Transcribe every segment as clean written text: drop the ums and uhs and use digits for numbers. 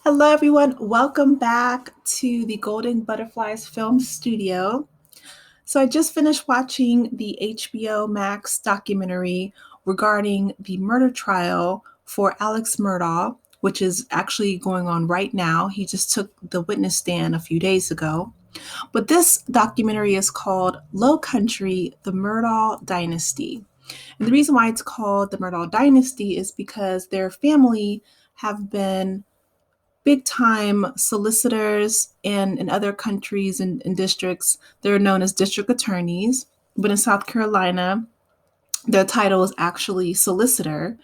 Hello, everyone. Welcome back to the Golden Butterflies Film Studio. So, I just finished watching the HBO Max documentary regarding the murder trial for Alex Murdaugh, which is actually going on right now. He just took the witness stand a few days ago. But this documentary is called Low Country, The Murdaugh Dynasty. And the reason why it's called The Murdaugh Dynasty is because their family have been big time solicitors in other countries and districts. They're known as district attorneys. But in South Carolina, their title is actually solicitor.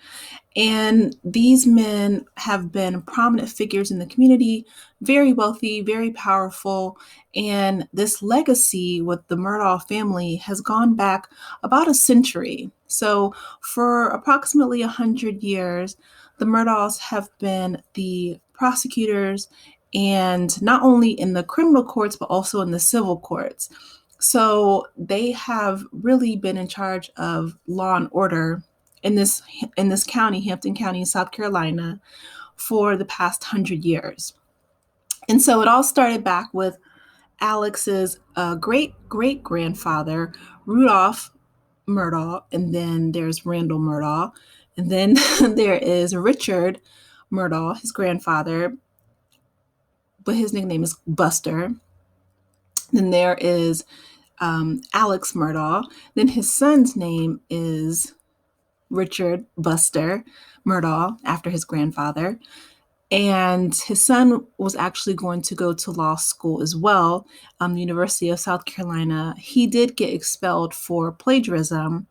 And these men have been prominent figures in the community, very wealthy, very powerful. And this legacy with the Murdaugh family has gone back about a century. So, for approximately 100 years, the Murdaughs have been the prosecutors, and not only in the criminal courts, but also in the civil courts. So, they have really been in charge of law and order in this county, Hampton County, South Carolina, for the past 100 years. And so it all started back with Alex's great great grandfather, Rudolph Murdaugh, and then there's Randall Murdaugh, and then there is Richard Murdaugh, his grandfather, but his nickname is Buster. Then there is Alex Murdaugh. Then his son's name is Richard Buster Murdaugh, after his grandfather. And his son was actually going to go to law school as well, the University of South Carolina. He did get expelled for plagiarism,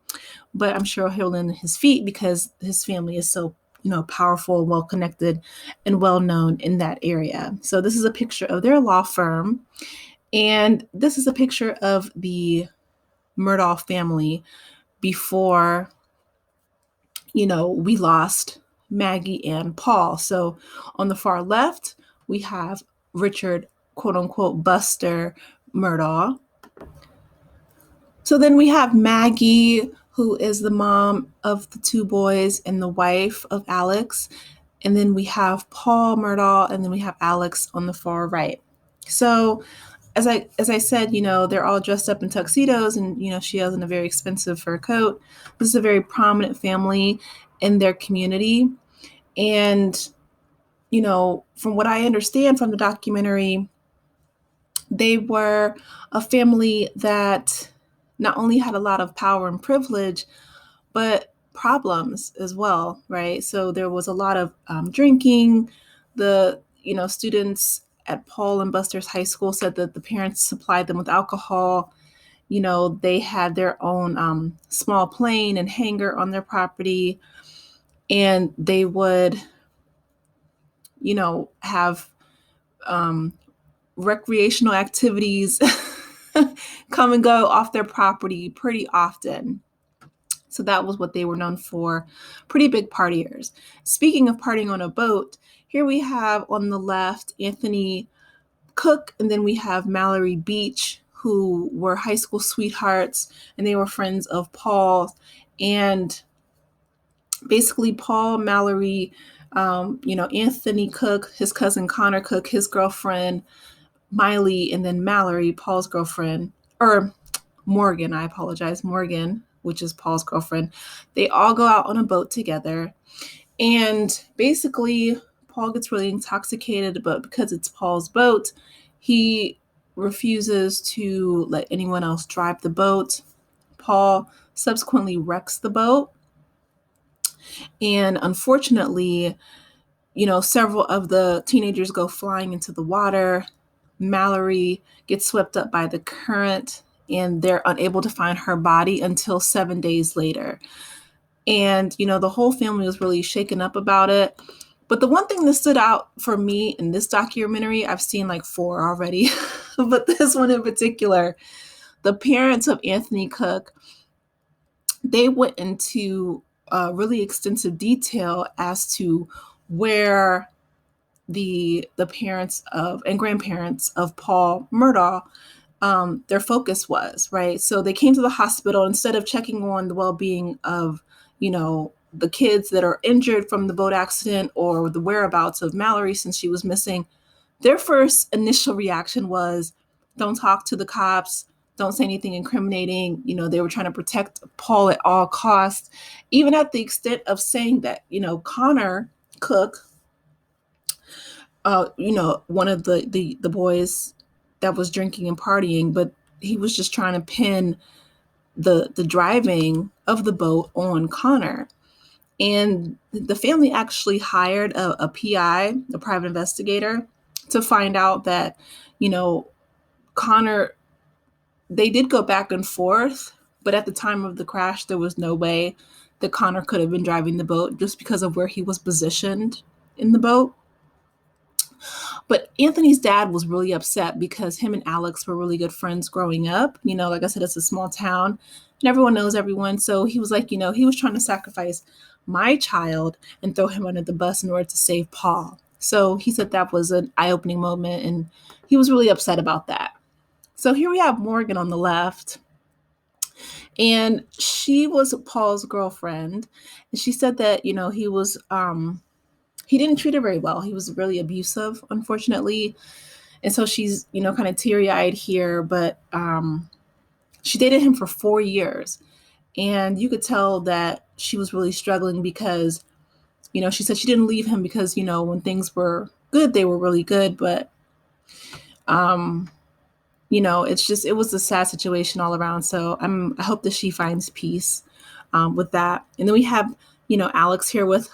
but I'm sure he'll land on his feet because his family is so powerful, well connected, and well known in that area. So this is a picture of their law firm, and this is a picture of the Murdaugh family before we lost Maggie and Paul. So on the far left, we have Richard, quote unquote, Buster Murdaugh. So then we have Maggie, who is the mom of the two boys and the wife of Alex. And then we have Paul Murdaugh, and then we have Alex on the far right. So as I said, they're all dressed up in tuxedos, and she has in a very expensive fur coat. This is a very prominent family in their community, and from what I understand from the documentary, they were a family that not only had a lot of power and privilege, but problems as well, right? So there was a lot of drinking. The students at Paul and Buster's high school said that the parents supplied them with alcohol. They had their own small plane and hangar on their property, and they would, have recreational activities come and go off their property pretty often. So that was what they were known for. Pretty big partiers. Speaking of partying on a boat, here we have on the left Anthony Cook, and then we have Mallory Beach, who were high school sweethearts, and they were friends of Paul. And basically, Paul, Mallory, Anthony Cook, his cousin Connor Cook, his girlfriend Miley, and then Mallory, Paul's girlfriend, or Morgan, I apologize, Morgan, which is Paul's girlfriend. They all go out on a boat together. And basically, Paul gets really intoxicated, but because it's Paul's boat, he refuses to let anyone else drive the boat. Paul subsequently wrecks the boat. And unfortunately, several of the teenagers go flying into the water. Mallory gets swept up by the current, and they're unable to find her body until 7 days later. And, the whole family was really shaken up about it. But the one thing that stood out for me in this documentary, I've seen like 4 already, but this one in particular, the parents of Anthony Cook, they went into really extensive detail as to where the parents of and grandparents of Paul Murdaugh, their focus was, right? So they came to the hospital instead of checking on the well-being of, the kids that are injured from the boat accident or the whereabouts of Mallory since she was missing, their first initial reaction was, don't talk to the cops, don't say anything incriminating. They were trying to protect Paul at all costs, even at the extent of saying that, Connor Cook, one of the boys that was drinking and partying, but he was just trying to pin the driving of the boat on Connor. And the family actually hired a PI, a private investigator, to find out that, Connor, they did go back and forth, but at the time of the crash, there was no way that Connor could have been driving the boat just because of where he was positioned in the boat. But Anthony's dad was really upset because him and Alex were really good friends growing up. Like I said, it's a small town and everyone knows everyone. So he was like, he was trying to sacrifice my child and throw him under the bus in order to save Paul. So he said that was an eye-opening moment and he was really upset about that. So here we have Morgan on the left. And she was Paul's girlfriend. And she said that, he didn't treat her very well. He was really abusive, unfortunately. And so she's, kind of teary-eyed here, but she dated him for 4 years. And you could tell that she was really struggling because, she said she didn't leave him because, when things were good, they were really good. But, it was a sad situation all around. So I hope that she finds peace with that. And then we have, Alex here with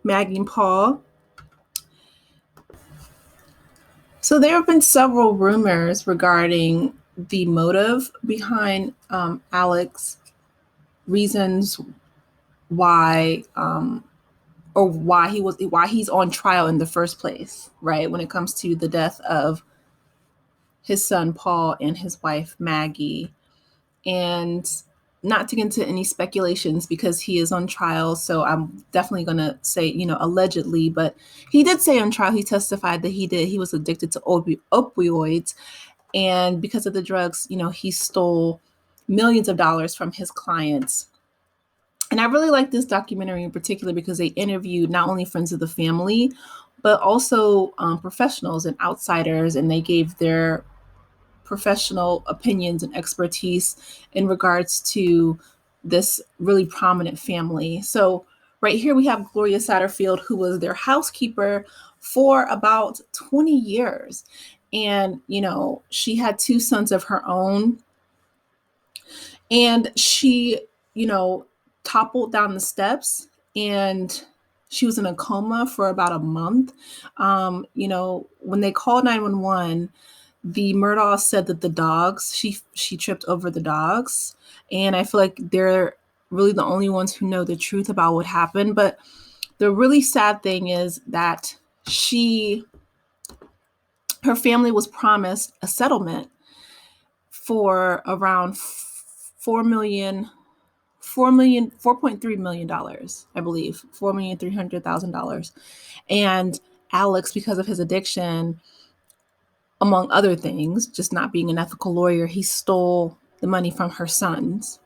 Maggie and Paul. So there have been several rumors regarding the motive behind Alex, reasons why why he's on trial in the first place, right? When it comes to the death of his son Paul and his wife Maggie. And not to get into any speculations because he is on trial, so I'm definitely going to say, allegedly, but he did say on trial, he testified that he was addicted to opioids, and because of the drugs, he stole millions of dollars from his clients. And I really like this documentary in particular because they interviewed not only friends of the family, but also professionals and outsiders, and they gave their professional opinions and expertise in regards to this really prominent family. So right here we have Gloria Satterfield, who was their housekeeper for about 20 years. And, she had 2 sons of her own. And she, toppled down the steps and she was in a coma for about a month. When they called 911, the Murdaugh said that the dogs, she tripped over the dogs. And I feel like they're really the only ones who know the truth about what happened. But the really sad thing is that her family was promised a settlement for around $4.3 million, I believe, $4,300,000. And Alex, because of his addiction, among other things, just not being an ethical lawyer, he stole the money from her sons.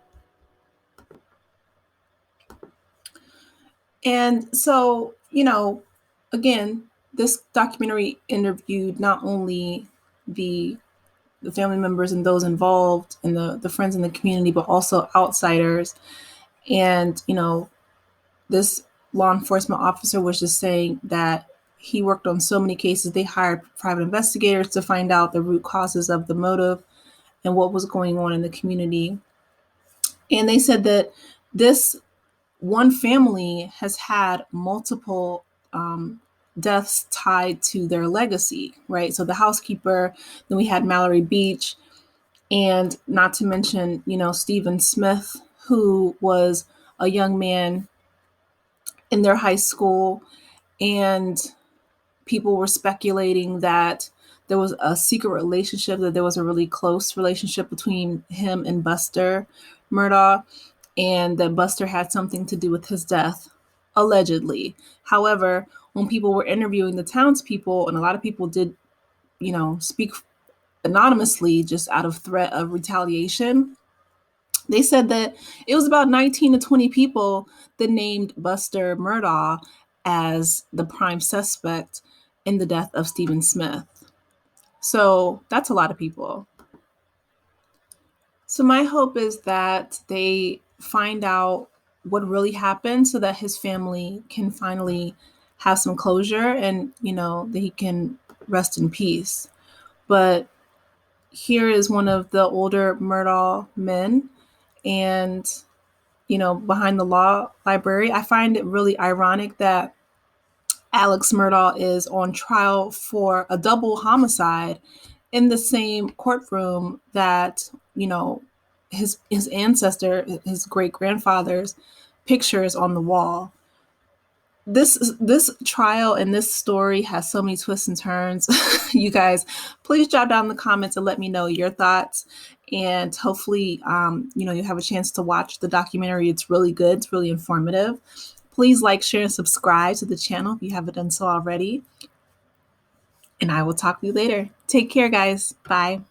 And so, again, this documentary interviewed not only the family members and those involved and the friends in the community, but also outsiders. And, this law enforcement officer was just saying that he worked on so many cases. They hired private investigators to find out the root causes of the motive and what was going on in the community. And they said that this one family has had multiple deaths tied to their legacy, right? So the housekeeper, then we had Mallory Beach, and not to mention, Stephen Smith, who was a young man in their high school, and people were speculating that there was a secret relationship, that there was a really close relationship between him and Buster Murdaugh, and that Buster had something to do with his death, allegedly. However, when people were interviewing the townspeople, and a lot of people did, speak anonymously just out of threat of retaliation, They said that it was about 19 to 20 people that named Buster Murdaugh as the prime suspect in the death of Stephen Smith. So that's a lot of people. So my hope is that they find out what really happened so that his family can finally have some closure and, that he can rest in peace. But here is one of the older Murdaugh men and, behind the law library. I find it really ironic that Alex Murdaugh is on trial for a double homicide in the same courtroom that, his ancestor, his great grandfather's picture is on the wall. This trial and this story has so many twists and turns. You guys, please drop down in the comments and let me know your thoughts. And hopefully, you have a chance to watch the documentary. It's really good. It's really informative. Please like, share, and subscribe to the channel if you haven't done so already. And I will talk to you later. Take care, guys. Bye.